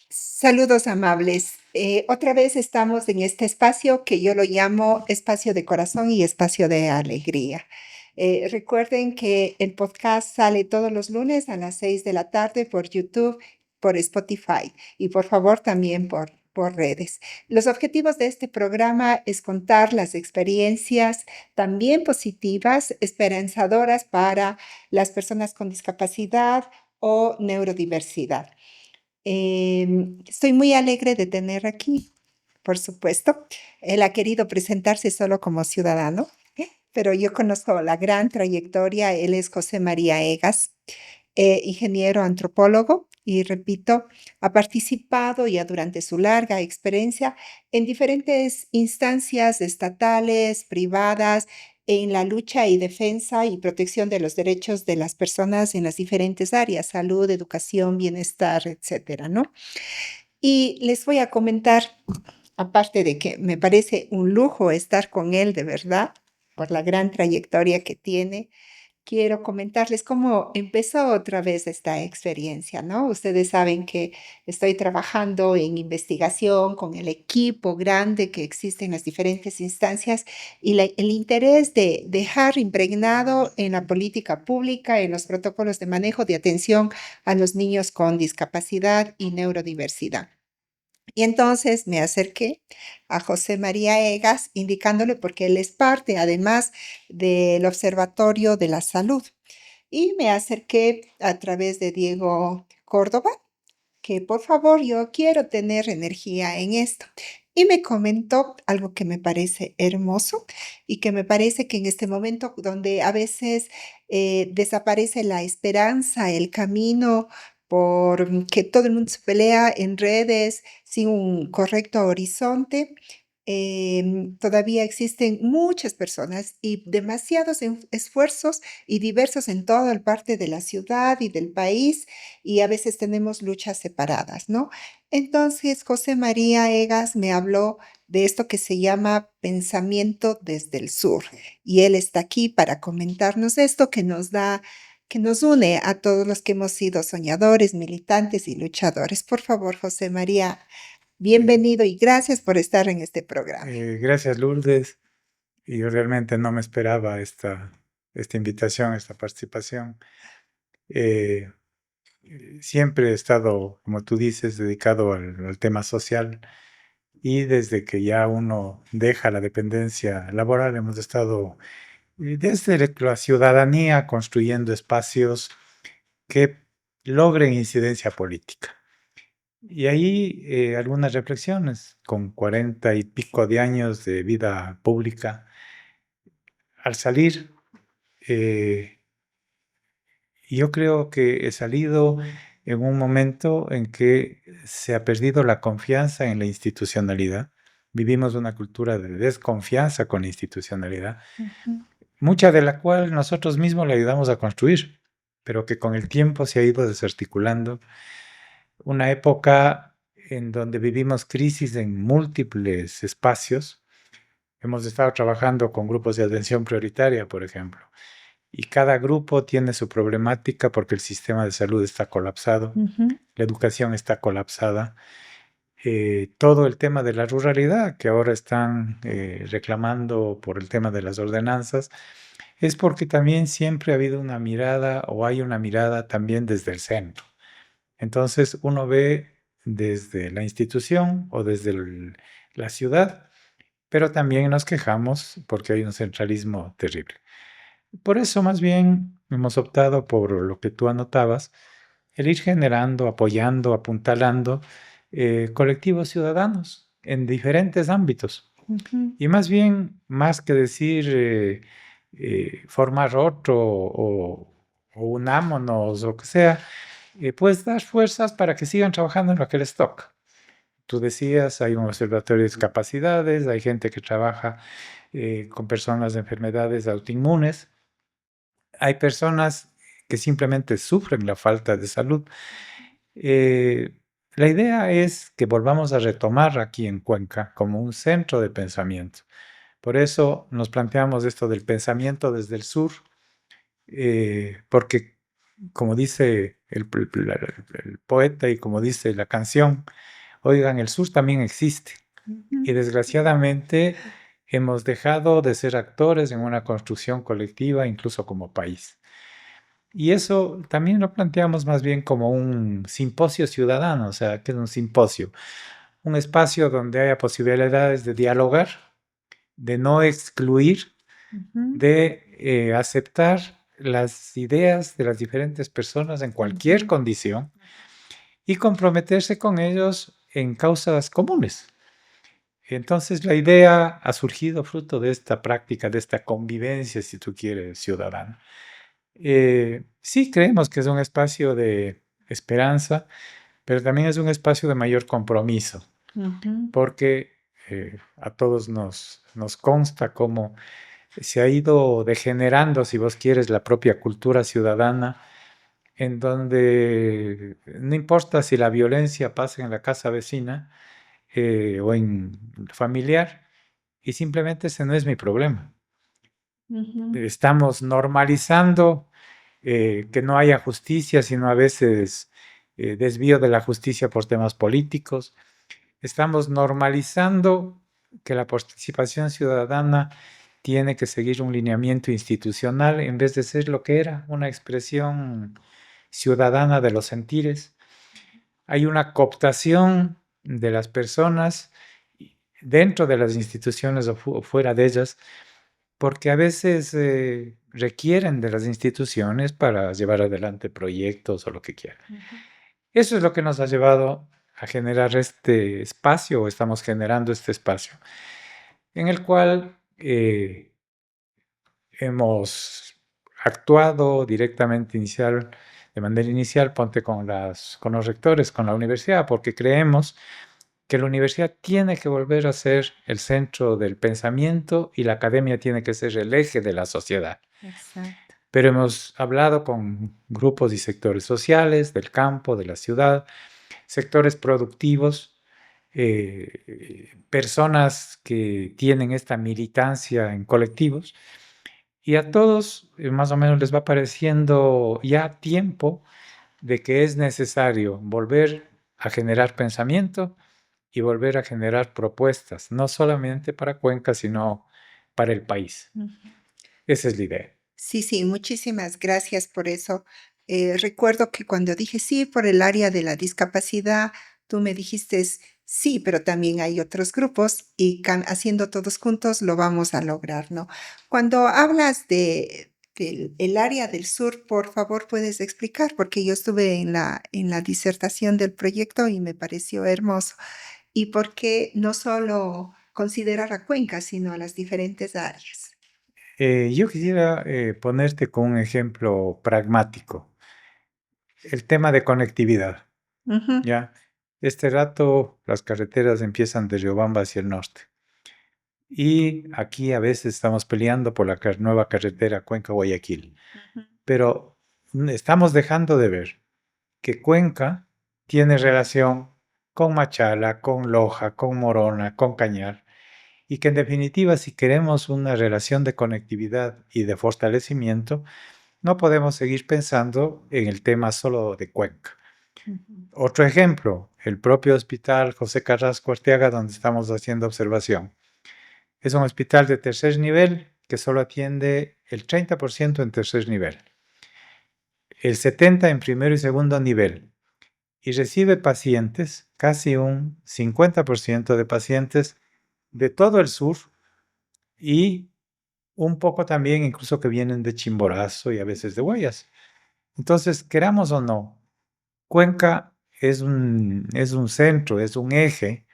Saludos amables. Otra vez estamos en este espacio que yo lo llamo espacio de corazón y espacio de alegría. Recuerden que el podcast sale todos los lunes a las 6 de la tarde por YouTube, por Spotify y por favor también por redes. Los objetivos de este programa es contar las experiencias también positivas, esperanzadoras para las personas con discapacidad o neurodiversidad. Estoy muy alegre de tener aquí, por supuesto. Él ha querido presentarse solo como ciudadano, pero yo conozco la gran trayectoria. Él es José María Egas, ingeniero antropólogo, y repito, ha participado ya durante su larga experiencia en diferentes instancias estatales, privadas, en la lucha y defensa y protección de los derechos de las personas en las diferentes áreas, salud, educación, bienestar, etcétera, ¿no? Y les voy a comentar, aparte de que me parece un lujo estar con él de verdad, por la gran trayectoria que tiene, quiero comentarles cómo empezó otra vez esta experiencia, ¿no? Ustedes saben que estoy trabajando en investigación con el equipo grande que existe en las diferentes instancias y el interés de dejar impregnado en la política pública, en los protocolos de manejo de atención a los niños con discapacidad y neurodiversidad. Y entonces me acerqué a José María Egas, indicándole porque él es parte, además del Observatorio de la Salud. Y me acerqué a través de Diego Córdoba, que por favor yo quiero tener energía en esto. Y me comentó algo que me parece hermoso y que me parece que en este momento donde a veces desaparece la esperanza, el camino por que todo el mundo se pelea en redes sin un correcto horizonte, todavía existen muchas personas y demasiados esfuerzos y diversos en toda el parte de la ciudad y del país y a veces tenemos luchas separadas, ¿no? Entonces, José María Egas me habló de esto que se llama pensamiento desde el sur y él está aquí para comentarnos esto que nos une a todos los que hemos sido soñadores, militantes y luchadores. Por favor, José María, bienvenido y gracias por estar en este programa. Gracias, Lourdes. Y yo realmente no me esperaba esta invitación, esta participación. Eh, Siempre he estado, como tú dices, dedicado al tema social y desde que ya uno deja la dependencia laboral hemos estado desde la ciudadanía construyendo espacios que logren incidencia política. Y ahí algunas reflexiones, con 40 y pico de años de vida pública. Al salir, eh, yo creo que he salido en un momento en que se ha perdido la confianza en la institucionalidad. Vivimos una cultura de desconfianza con la institucionalidad, mucha de la cual nosotros mismos le ayudamos a construir, pero que con el tiempo se ha ido desarticulando. Una época en donde vivimos crisis en múltiples espacios. Hemos estado trabajando con grupos de atención prioritaria, por ejemplo, y cada grupo tiene su problemática porque el sistema de salud está colapsado, la educación está colapsada, todo el tema de la ruralidad que ahora están reclamando por el tema de las ordenanzas, es porque también siempre ha habido una mirada o hay una mirada también desde el centro. Entonces uno ve desde la institución o desde la ciudad, pero también nos quejamos porque hay un centralismo terrible. Por eso más bien hemos optado por lo que tú anotabas, el ir generando, apoyando, apuntalando colectivos ciudadanos en diferentes ámbitos. Y más bien, más que decir formar otro o unámonos o que sea, pues dar fuerzas para que sigan trabajando en lo que les toca. Tú decías, hay un observatorio de discapacidades, hay gente que trabaja con personas de enfermedades autoinmunes, hay personas que simplemente sufren la falta de salud. La idea es que volvamos a retomar aquí en Cuenca como un centro de pensamiento. Por eso nos planteamos esto del pensamiento desde el sur porque como dice el poeta y como dice la canción, oigan, el sur también existe. Y desgraciadamente hemos dejado de ser actores en una construcción colectiva, incluso como país. Y eso también lo planteamos más bien como un simposio ciudadano, o sea, que es un simposio, un espacio donde haya posibilidades de dialogar, de no excluir, de aceptar las ideas de las diferentes personas en cualquier condición y comprometerse con ellos en causas comunes. Entonces la idea ha surgido fruto de esta práctica, de esta convivencia, si tú quieres, ciudadana. Sí creemos que es un espacio de esperanza, pero también es un espacio de mayor compromiso, porque a todos nos consta cómo se ha ido degenerando, si vos quieres, la propia cultura ciudadana, en donde no importa si la violencia pasa en la casa vecina o en familiar, y simplemente ese no es mi problema. Estamos normalizando que no haya justicia, sino a veces desvío de la justicia por temas políticos. Estamos normalizando que la participación ciudadana tiene que seguir un lineamiento institucional en vez de ser lo que era, una expresión ciudadana de los sentires. Hay una cooptación de las personas dentro de las instituciones o fuera de ellas, porque a veces requieren de las instituciones para llevar adelante proyectos o lo que quieran. Eso es lo que nos ha llevado a generar este espacio, o estamos generando este espacio, en el cual hemos actuado directamente de manera inicial, ponte con los rectores, con la universidad, porque creemos que la universidad tiene que volver a ser el centro del pensamiento y la academia tiene que ser el eje de la sociedad. Exacto. Pero hemos hablado con grupos y sectores sociales, del campo, de la ciudad, sectores productivos, personas que tienen esta militancia en colectivos, y a todos más o menos les va pareciendo ya tiempo de que es necesario volver a generar pensamiento y volver a generar propuestas, no solamente para Cuenca, sino para el país. Esa es la idea. Sí, sí, muchísimas gracias por eso. Recuerdo que cuando dije sí por el área de la discapacidad, tú me dijiste sí, pero también hay otros grupos y haciendo todos juntos lo vamos a lograr, ¿no? Cuando hablas del el área del sur, por favor, puedes explicar, porque yo estuve en la disertación del proyecto y me pareció hermoso. Y por qué no solo considerar a Cuenca, sino a las diferentes áreas. Yo quisiera ponerte con un ejemplo pragmático, el tema de conectividad, Ujú, ¿ya? Este rato las carreteras empiezan de Riobamba hacia el norte y aquí a veces estamos peleando por la nueva carretera Cuenca-Guayaquil, ujú. pero estamos dejando de ver que Cuenca tiene relación con Machala, con Loja, con Morona, con Cañar, y que en definitiva, si queremos una relación de conectividad y de fortalecimiento, no podemos seguir pensando en el tema solo de Cuenca. Otro ejemplo, el propio hospital José Carrasco Arteaga, donde estamos haciendo observación. Es un hospital de tercer nivel que solo atiende el 30% en tercer nivel, el 70% en primero y segundo nivel, y recibe pacientes, casi un 50% de pacientes de todo el sur y un poco también incluso que vienen de Chimborazo y a veces de Guayas. Entonces, queramos o no, Cuenca es un centro, es un eje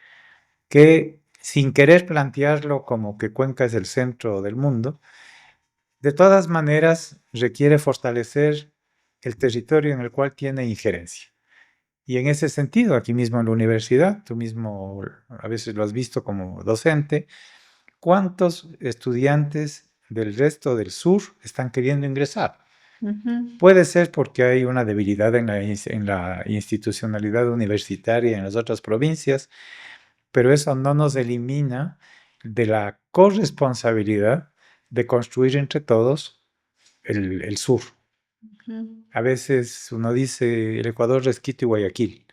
que sin querer plantearlo como que Cuenca es el centro del mundo, de todas maneras requiere fortalecer el territorio en el cual tiene injerencia. Y en ese sentido, aquí mismo en la universidad, tú mismo a veces lo has visto como docente, ¿cuántos estudiantes del resto del sur están queriendo ingresar? Ujú. Puede ser porque hay una debilidad en la institucionalidad universitaria en las otras provincias, pero eso no nos elimina de la corresponsabilidad de construir entre todos el sur. Ujú, A veces uno dice el Ecuador es Quito y Guayaquil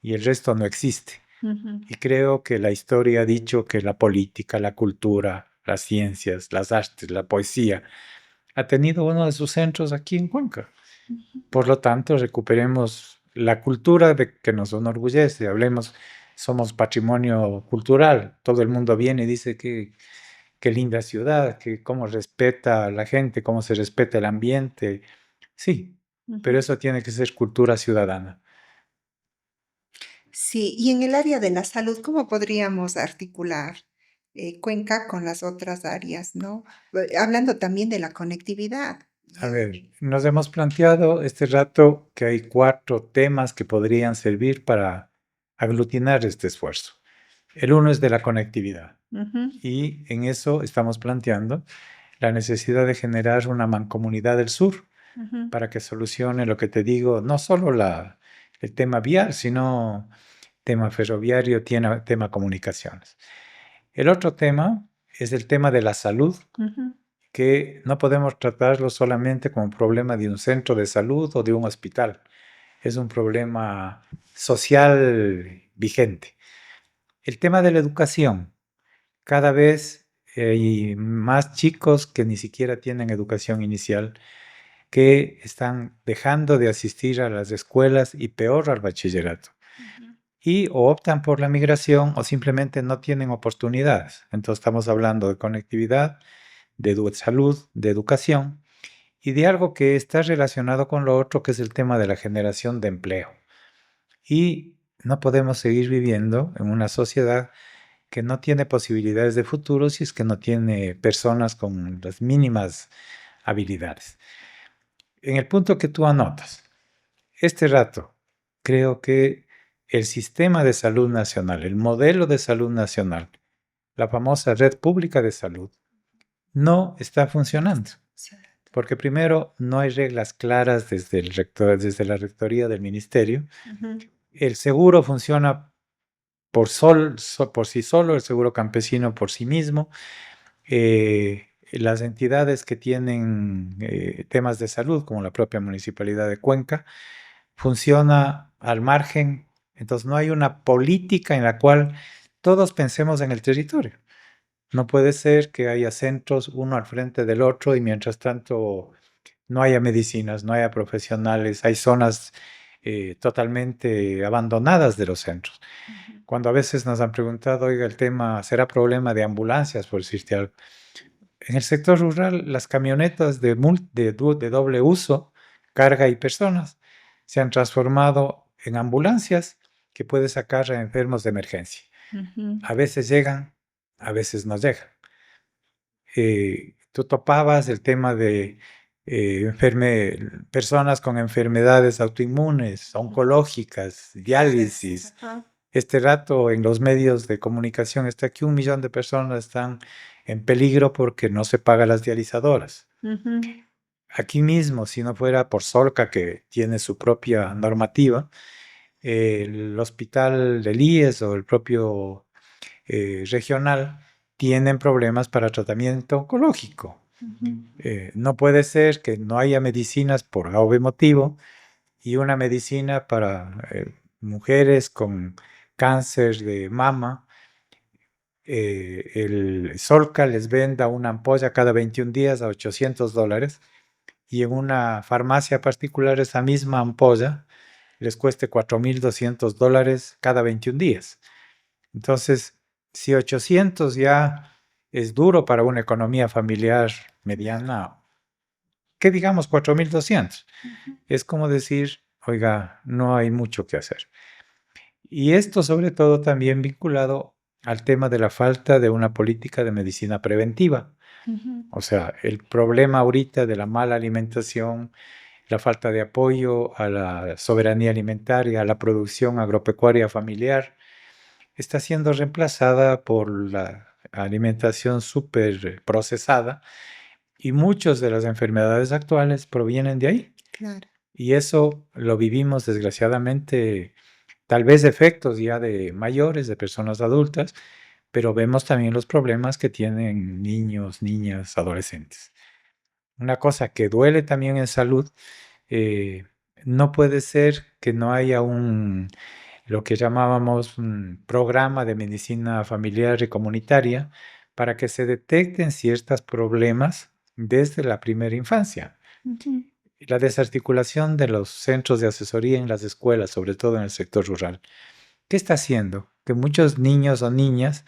y el resto no existe. ujú, Y creo que la historia ha dicho que la política, la cultura, las ciencias, las artes, la poesía, ha tenido uno de sus centros aquí en Cuenca. ujú. Por lo tanto, recuperemos la cultura de que nos enorgullece, hablemos, somos patrimonio cultural, todo el mundo viene y dice que qué linda ciudad, que cómo respeta a la gente, cómo se respeta el ambiente. Sí, pero Ujú. eso tiene que ser cultura ciudadana. Sí, y en el área de la salud, ¿cómo podríamos articular Cuenca con las otras áreas, ¿no? Hablando también de la conectividad. A ver, nos hemos planteado este rato que hay 4 temas que podrían servir para aglutinar este esfuerzo. El uno es de la conectividad Ujú, y en eso estamos planteando la necesidad de generar una mancomunidad del sur ujú, para que solucione lo que te digo, no solo el tema vial, sino tema ferroviario, tema comunicaciones. El otro tema es el tema de la salud, ujú, que no podemos tratarlo solamente como un problema de un centro de salud o de un hospital. Es un problema social vigente. El tema de la educación. Cada vez hay más chicos que ni siquiera tienen educación inicial, que están dejando de asistir a las escuelas y peor al bachillerato. ujú, Y o optan por la migración o simplemente no tienen oportunidades. Entonces estamos hablando de conectividad, de salud, de educación y de algo que está relacionado con lo otro, que es el tema de la generación de empleo. Y no podemos seguir viviendo en una sociedad que no tiene posibilidades de futuro si es que no tiene personas con las mínimas habilidades. En el punto que tú anotas, este rato, creo que el sistema de salud nacional, el modelo de salud nacional, la famosa red pública de salud, no está funcionando. sí, Porque primero no hay reglas claras desde el rector, desde la rectoría del ministerio. ujú, El seguro funciona por sí solo, el seguro campesino por sí mismo. Las entidades que tienen temas de salud, como la propia Municipalidad de Cuenca, funciona al margen. Entonces no hay una política en la cual todos pensemos en el territorio. No puede ser que haya centros uno al frente del otro y mientras tanto no haya medicinas, no haya profesionales, hay zonas totalmente abandonadas de los centros. ujú, Cuando a veces nos han preguntado, oiga, el tema, ¿será problema de ambulancias, por decirte algo? En el sector rural, las camionetas de doble uso, carga y personas, se han transformado en ambulancias que pueden sacar a enfermos de emergencia. ujú. A veces llegan, a veces no llegan. Tú topabas el tema de personas con enfermedades autoinmunes, oncológicas, diálisis. Ajá. Este rato en los medios de comunicación está que 1 millón de personas están en peligro porque no se pagan las dializadoras. Ujú, Aquí mismo, si no fuera por Solca, que tiene su propia normativa, el hospital del IES o el propio regional tienen problemas para tratamiento oncológico. ujú, No puede ser que no haya medicinas por A o B motivo y una medicina para mujeres con cáncer de mama, el Solca les venda una ampolla cada 21 días a $800 y en una farmacia particular esa misma ampolla les cueste $4,200 cada 21 días. Entonces, si 800 ya es duro para una economía familiar mediana, ¿qué digamos 4,200? ujú, Es como decir, oiga, no hay mucho que hacer. Y esto sobre todo también vinculado al tema de la falta de una política de medicina preventiva. ujú, O sea, el problema ahorita de la mala alimentación, la falta de apoyo a la soberanía alimentaria, a la producción agropecuaria familiar, está siendo reemplazada por la alimentación súper procesada y muchas de las enfermedades actuales provienen de ahí. claro. Y eso lo vivimos desgraciadamente, tal vez efectos ya de mayores, de personas adultas, pero vemos también los problemas que tienen niños, niñas, adolescentes. una cosa que duele también en salud, eh, no puede ser que no haya lo que llamábamos un programa de medicina familiar y comunitaria para que se detecten ciertos problemas desde la primera infancia. Ujú. La desarticulación de los centros de asesoría en las escuelas, sobre todo en el sector rural. ¿Qué está haciendo? Que muchos niños o niñas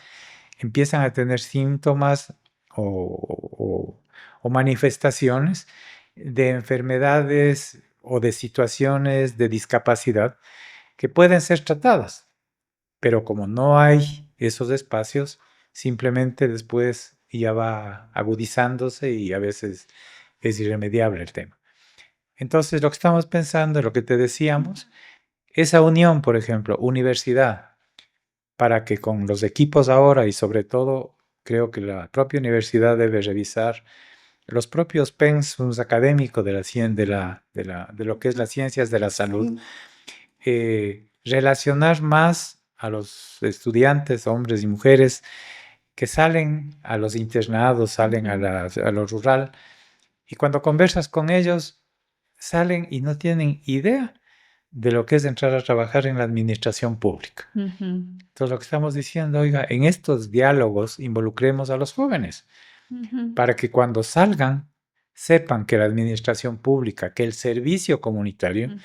empiezan a tener síntomas o manifestaciones de enfermedades o de situaciones de discapacidad que pueden ser tratadas, pero como no hay esos espacios, simplemente después ya va agudizándose y a veces es irremediable el tema. Entonces, lo que estamos pensando, lo que te decíamos, esa unión, por ejemplo, universidad, para que con los equipos ahora y sobre todo creo que la propia universidad debe revisar los propios pensums académicos de, de lo que es las ciencias de la salud, Sí. relacionar más a los estudiantes, hombres y mujeres, que salen a los internados, salen Ujú. a lo rural, y cuando conversas con ellos, salen y no tienen idea de lo que es entrar a trabajar en la administración pública. Ujú. Entonces, lo que estamos diciendo, oiga, en estos diálogos involucremos a los jóvenes Ujú. para que cuando salgan sepan que la administración pública, que el servicio comunitario Ujú.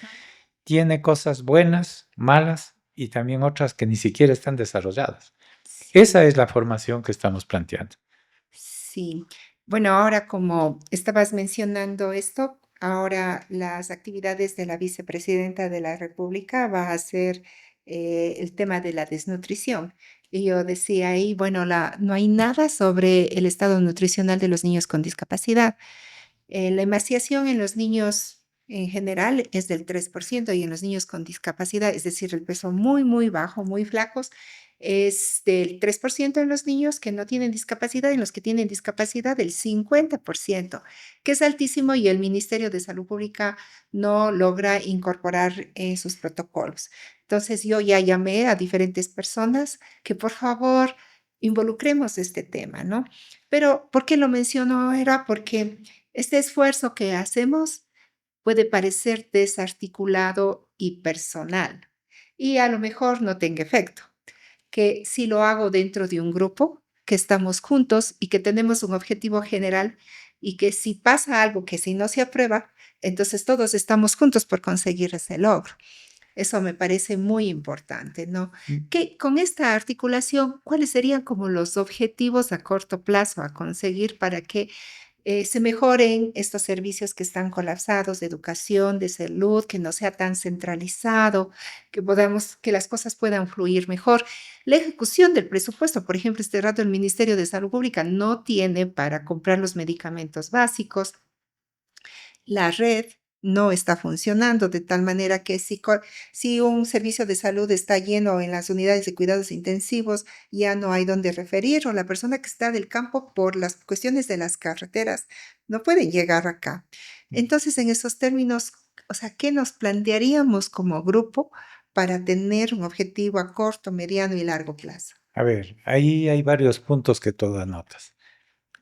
tiene cosas buenas, malas y también otras que ni siquiera están desarrolladas. Sí. Esa es la formación que estamos planteando. Sí. Bueno, ahora como estabas mencionando esto, ahora las actividades de la vicepresidenta de la República va a ser el tema de la desnutrición. Y yo decía ahí, bueno, no hay nada sobre el estado nutricional de los niños con discapacidad. La emaciación en los niños en general es del 3% y en los niños con discapacidad, es decir, el peso muy, muy bajo, muy flacos, es del 3% en los niños que no tienen discapacidad y en los que tienen discapacidad del 50%, que es altísimo y el Ministerio de Salud Pública no logra incorporar en sus protocolos. Entonces yo ya llamé a diferentes personas que por favor involucremos este tema, ¿no? Pero ¿por qué lo menciono? Era porque este esfuerzo que hacemos puede parecer desarticulado y personal y a lo mejor no tenga efecto, que si lo hago dentro de un grupo, que estamos juntos y que tenemos un objetivo general y que si pasa algo que si no se aprueba, entonces todos estamos juntos por conseguir ese logro. Eso me parece muy importante, ¿no? Que con esta articulación, ¿cuáles serían como los objetivos a corto plazo a conseguir para que se mejoren estos servicios que están colapsados de educación, de salud, que no sea tan centralizado, que podamos, que las cosas puedan fluir mejor? La ejecución del presupuesto, por ejemplo, este rato el Ministerio de Salud Pública no tiene para comprar los medicamentos básicos. La red no está funcionando de tal manera que si un servicio de salud está lleno en las unidades de cuidados intensivos, ya no hay donde referir o la persona que está del campo por las cuestiones de las carreteras no puede llegar acá. Entonces, en esos términos, o sea, ¿qué nos plantearíamos como grupo para tener un objetivo a corto, mediano y largo plazo? A ver, ahí hay varios puntos que tú anotas.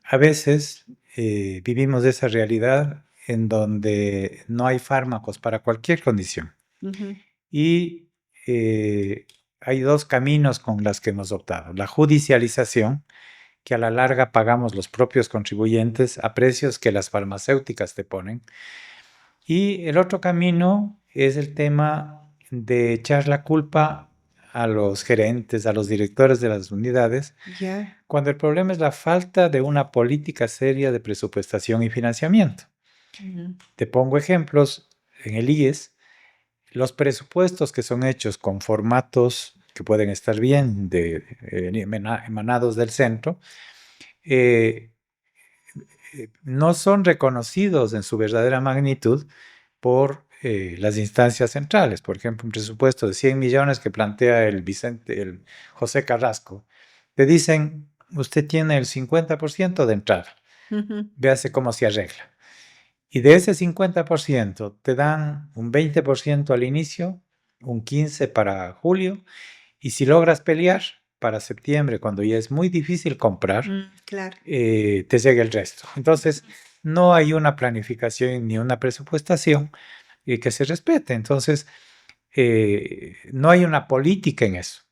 A veces vivimos esa realidad en donde no hay fármacos para cualquier condición. Ujú. Y hay dos caminos con los que hemos optado. La judicialización, que a la larga pagamos los propios contribuyentes a precios que las farmacéuticas te ponen. Y el otro camino es el tema de echar la culpa a los gerentes, a los directores de las unidades, Ya. cuando el problema es la falta de una política seria de presupuestación y financiamiento. Ujú. Te pongo ejemplos. En el IES, los presupuestos que son hechos con formatos que pueden estar bien, emanados del centro, eh, no son reconocidos en su verdadera magnitud por las instancias centrales. Por ejemplo, un presupuesto de 100 millones que plantea el José Carrasco. Te dicen, usted tiene el 50% de entrada. Ujú. Véase cómo se arregla. Y de ese 50% te dan un 20% al inicio, un 15% para julio, y si logras pelear para septiembre, cuando ya es muy difícil comprar, Claro. te llega el resto. Entonces, no hay una planificación ni una presupuestación que se respete. Entonces, no hay una política en eso.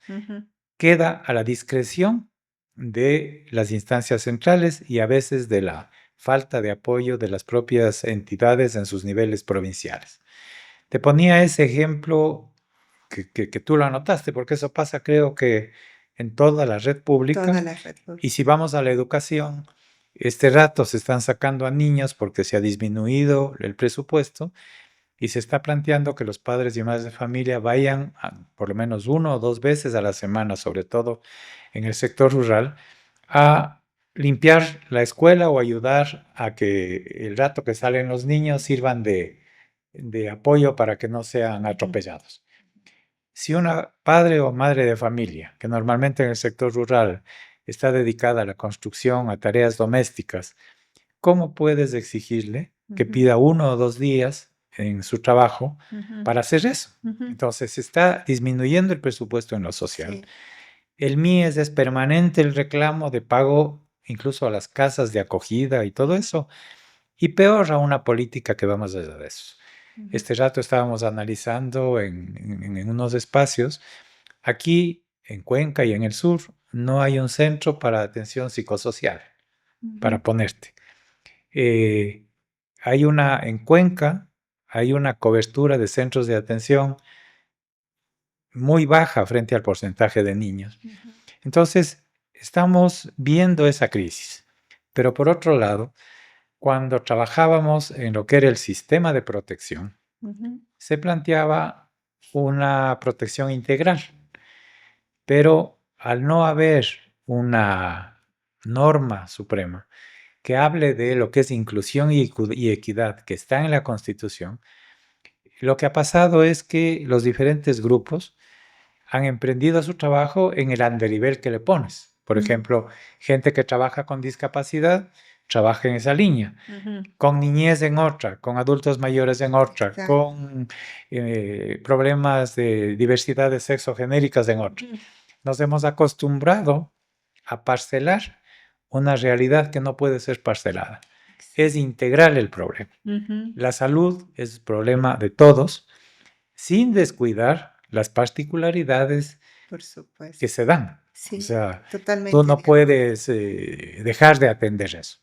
Queda a la discreción de las instancias centrales y a veces de la falta de apoyo de las propias entidades en sus niveles provinciales. Te ponía ese ejemplo que tú lo anotaste, porque eso pasa, creo que en toda la red pública. Toda la red pública. Y si vamos a la educación, este rato se están sacando a niños porque se ha disminuido el presupuesto y se está planteando que los padres y madres de familia vayan por lo menos 1 o 2 veces a la semana, sobre todo en el sector rural, a limpiar la escuela o ayudar a que el rato que salen los niños sirvan de apoyo para que no sean atropellados. Si una padre o madre de familia, que normalmente en el sector rural está dedicada a la construcción, a tareas domésticas, ¿cómo puedes exigirle que pida 1 o 2 días en su trabajo para hacer eso? Entonces, se está disminuyendo el presupuesto en lo social. Sí. El MIES es permanente el reclamo de pago incluso a las casas de acogida y todo eso. Y peor a una política que va más allá de eso. Este rato estábamos analizando en unos espacios. Aquí, en Cuenca y en el sur, no hay un centro para atención psicosocial, para ponerte. En Cuenca hay una cobertura de centros de atención muy baja frente al porcentaje de niños. Entonces, estamos viendo esa crisis. Pero por otro lado, cuando trabajábamos en lo que era el sistema de protección, se planteaba una protección integral, pero al no haber una norma suprema que hable de lo que es inclusión y equidad que está en la Constitución, lo que ha pasado es que los diferentes grupos han emprendido su trabajo en el andarivel que le pones. Por ejemplo, gente que trabaja con discapacidad, trabaja en esa línea, con niñez en otra, con adultos mayores en otra, Exacto. con problemas de diversidad de sexo genéricas en otra. Nos hemos acostumbrado a parcelar una realidad que no puede ser parcelada. Es integral el problema. La salud es problema de todos, sin descuidar las particularidades Por supuesto. que se dan. Sí, O sea, totalmente tú no de acuerdo. puedes dejar de atender eso.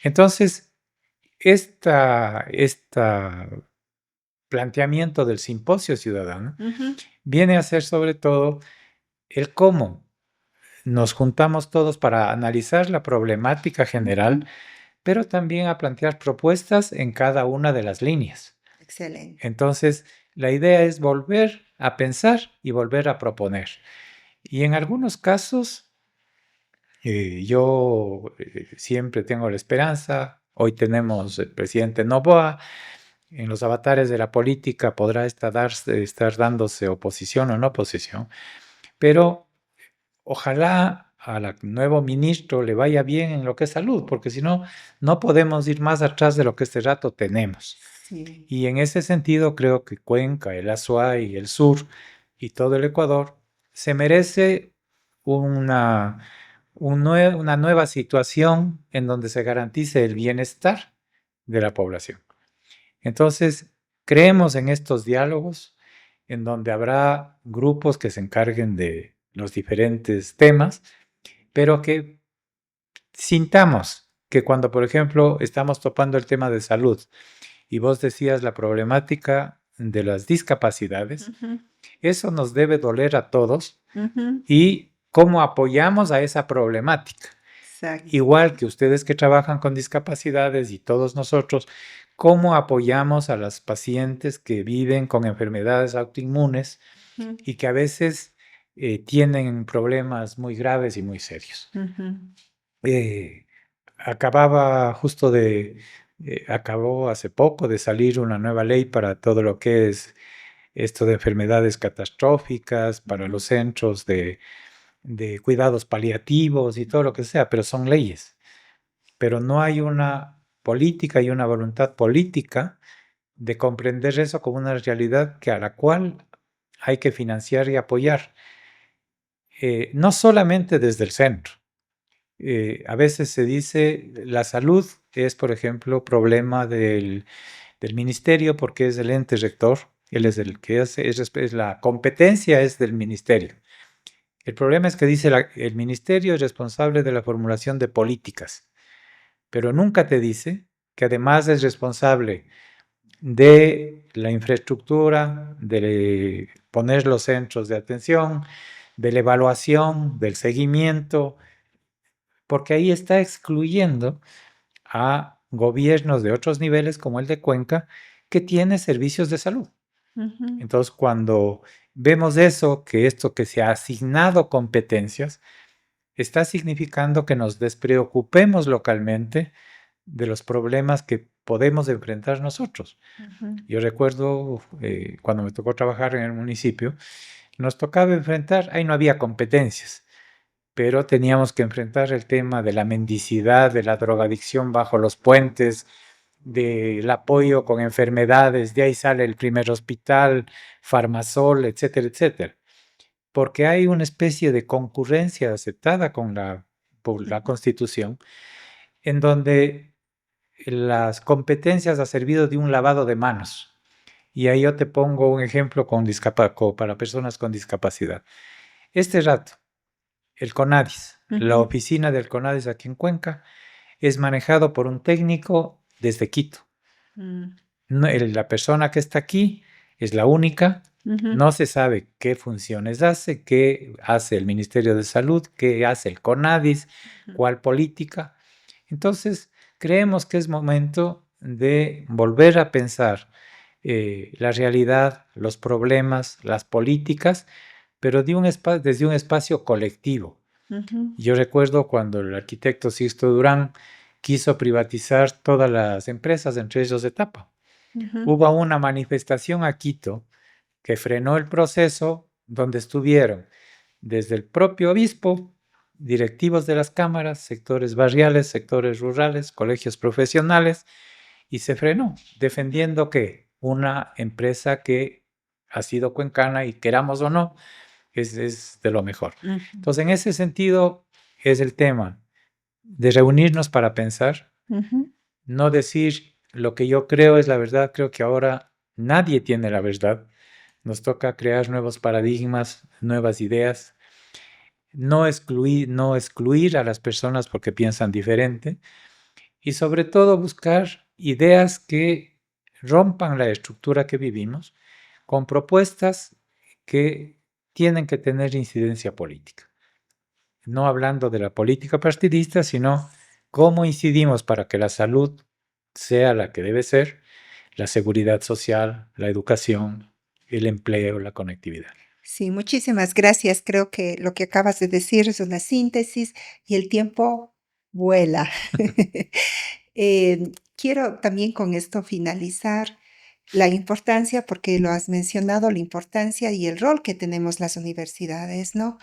Entonces, este planteamiento del simposio ciudadano viene a ser sobre todo el cómo nos juntamos todos para analizar la problemática general, pero también a plantear propuestas en cada una de las líneas. Excelente. Entonces, la idea es volver a pensar y volver a proponer. Y en algunos casos, yo siempre tengo la esperanza. Hoy tenemos el presidente Noboa. En los avatares de la política podrá estar dándose oposición o no oposición, pero ojalá al nuevo ministro le vaya bien en lo que es salud, porque si no, no podemos ir más atrás de lo que este rato tenemos. Sí. Y en ese sentido creo que Cuenca, el Azuay, el sur y todo el Ecuador se merece una nueva situación en donde se garantice el bienestar de la población. Entonces, creemos en estos diálogos en donde habrá grupos que se encarguen de los diferentes temas, pero que sintamos que cuando, por ejemplo, estamos topando el tema de salud y vos decías la problemática de las discapacidades, eso nos debe doler a todos y cómo apoyamos a esa problemática. Exacto. Igual que ustedes que trabajan con discapacidades y todos nosotros, cómo apoyamos a las pacientes que viven con enfermedades autoinmunes y que a veces tienen problemas muy graves y muy serios. Acabó hace poco de salir una nueva ley para todo lo que es esto de enfermedades catastróficas, para los centros de cuidados paliativos y todo lo que sea, pero son leyes. Pero no hay una política y una voluntad política de comprender eso como una realidad a la cual hay que financiar y apoyar. No solamente desde el centro. A veces se dice la salud es, por ejemplo, problema del ministerio porque es el ente rector, él es el que hace, es la competencia es del ministerio. El problema es que dice el ministerio es responsable de la formulación de políticas, pero nunca te dice que además es responsable de la infraestructura, de poner los centros de atención, de la evaluación, del seguimiento, porque ahí está excluyendo a gobiernos de otros niveles como el de Cuenca, que tiene servicios de salud. Ujú, Entonces, cuando vemos eso, que esto que se ha asignado competencias, está significando que nos despreocupemos localmente de los problemas que podemos enfrentar nosotros. ujú, Yo recuerdo cuando me tocó trabajar en el municipio, nos tocaba enfrentar, ahí no había competencias, pero teníamos que enfrentar el tema de la mendicidad, de la drogadicción bajo los puentes, del apoyo con enfermedades, de ahí sale el primer hospital, Farmasol, etcétera, etcétera. Porque hay una especie de concurrencia aceptada por la ujú. Constitución, en donde las competencias ha servido de un lavado de manos. Y ahí yo te pongo un ejemplo para personas con discapacidad. Este rato, el CONADIS, la Ujú, oficina del CONADIS aquí en Cuenca, es manejado por un técnico desde Quito. mm, La persona que está aquí es la única, ujú, no se sabe qué funciones hace, qué hace el Ministerio de Salud, qué hace el CONADIS, ujú. cuál política. Entonces, creemos que es momento de volver a pensar la realidad, los problemas, las políticas, pero desde un espacio colectivo. Ujú, Yo recuerdo cuando el arquitecto Sixto Durán quiso privatizar todas las empresas, entre ellos Etapa. ujú, Hubo una manifestación a Quito que frenó el proceso donde estuvieron desde el propio obispo, directivos de las cámaras, sectores barriales, sectores rurales, colegios profesionales, y se frenó, defendiendo que una empresa que ha sido cuencana y queramos o no, es de lo mejor. ujú, Entonces, en ese sentido es el tema de reunirnos para pensar, ujú. no decir lo que yo creo es la verdad, creo que ahora nadie tiene la verdad. Nos toca crear nuevos paradigmas, nuevas ideas, no excluir a las personas porque piensan diferente y sobre todo buscar ideas que rompan la estructura que vivimos con propuestas que tienen que tener incidencia política. No hablando de la política partidista, sino cómo incidimos para que la salud sea la que debe ser, la seguridad social, la educación, el empleo, la conectividad. Sí, muchísimas gracias. Creo que lo que acabas de decir es una síntesis y el tiempo vuela. Quiero también con esto finalizar la importancia, porque lo has mencionado, la importancia y el rol que tenemos las universidades, ¿no?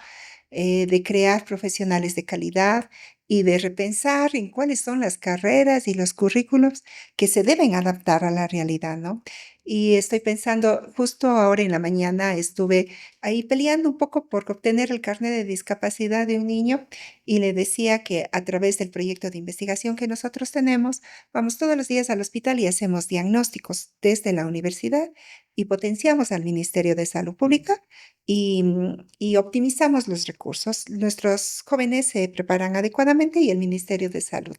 De crear profesionales de calidad y de repensar en cuáles son las carreras y los currículums que se deben adaptar a la realidad, ¿no? Y estoy pensando, justo ahora en la mañana estuve ahí peleando un poco por obtener el carnet de discapacidad de un niño y le decía que a través del proyecto de investigación que nosotros tenemos, vamos todos los días al hospital y hacemos diagnósticos desde la universidad y potenciamos al Ministerio de Salud Pública y optimizamos los recursos. Nuestros jóvenes se preparan adecuadamente y el Ministerio de Salud.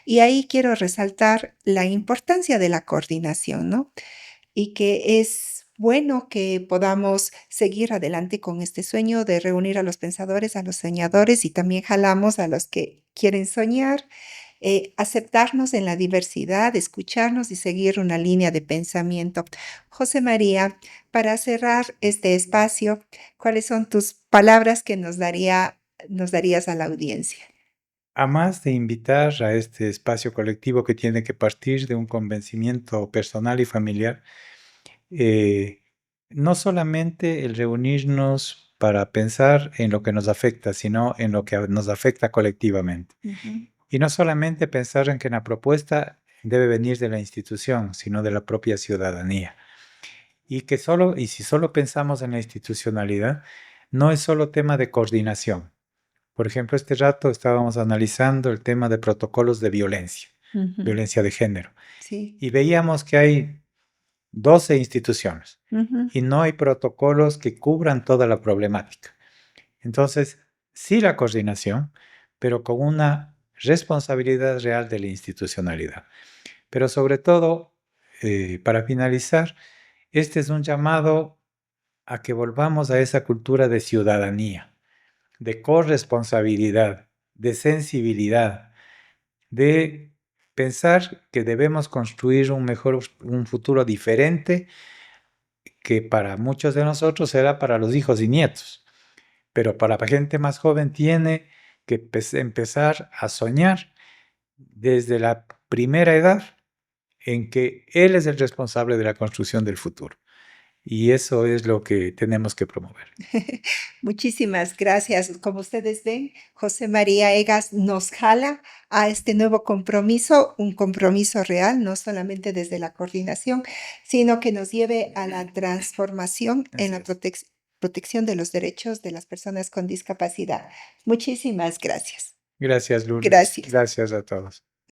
Y ahí quiero resaltar la importancia de la coordinación, ¿no? Y que es bueno que podamos seguir adelante con este sueño de reunir a los pensadores, a los soñadores y también jalamos a los que quieren soñar, aceptarnos en la diversidad, escucharnos y seguir una línea de pensamiento. José María, para cerrar este espacio, ¿cuáles son tus palabras que nos darías a la audiencia? A más de invitar a este espacio colectivo que tiene que partir de un convencimiento personal y familiar, eh, no solamente el reunirnos para pensar en lo que nos afecta, sino en lo que nos afecta colectivamente. Ujú, Y no solamente pensar en que la propuesta debe venir de la institución, sino de la propia ciudadanía. Y si solo pensamos en la institucionalidad, no es solo tema de coordinación. Por ejemplo, este rato estábamos analizando el tema de protocolos de violencia. Ujú. violencia de género. Sí. Y veíamos que hay 12 instituciones Ujú. y no hay protocolos que cubran toda la problemática. Entonces, sí la coordinación, pero con una responsabilidad real de la institucionalidad. Pero sobre todo, para finalizar, este es un llamado a que volvamos a esa cultura de ciudadanía, de corresponsabilidad, de sensibilidad, de pensar que debemos construir un futuro diferente que para muchos de nosotros será para los hijos y nietos, pero para la gente más joven tiene que empezar a soñar desde la primera edad en que él es el responsable de la construcción del futuro. Y eso es lo que tenemos que promover. Muchísimas gracias. Como ustedes ven, José María Egas nos jala a este nuevo compromiso, un compromiso real, no solamente desde la coordinación, sino que nos lleve a la transformación en la protección de los derechos de las personas con discapacidad. Muchísimas gracias. Gracias, Lourdes. Gracias. Gracias a todos.